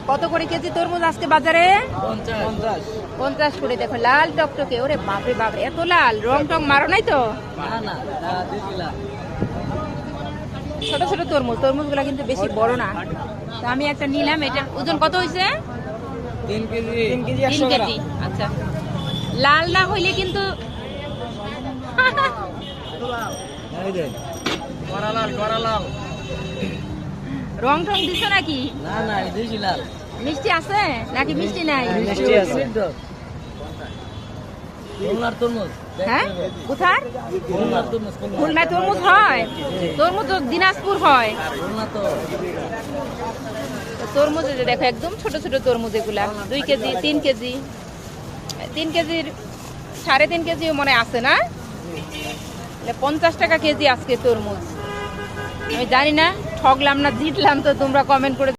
কত করে কেজি তরমুজ আজকে বাজারে? 50 করে। দেখো লাল টকটকে, ওরে বাপরে বাপরে, এত লাল, রং টং মারো নাই তো? ছোট ছোট তরমুজ, তরমুজগুলো কিন্তু বেশি বড় না। তো আমি একটা নিলাম, এটার ওজন কত হয়েছে? 3 কেজি। 3 কেজি। আচ্ছা, লাল না হইলে কিন্তু রং টং দিছো নাকি? মিষ্টি আছে নাকি মিষ্টি নাই? হ্যাঁ, কোথায়? খুলনায় তরমুজ হয়? তরমুজ তো দিনাজপুর হয়। তরমুজ দেখো একদম ছোট ছোট তরমুজ, এগুলা 2 কেজি 3 কেজি, 3 কেজির 3.5 কেজি মনে আছে না? 50 টাকা কেজি আজকে তরমুজ। আমি জানি না ঠকলাম না জিতলাম, তো তোমরা কমেন্ট করে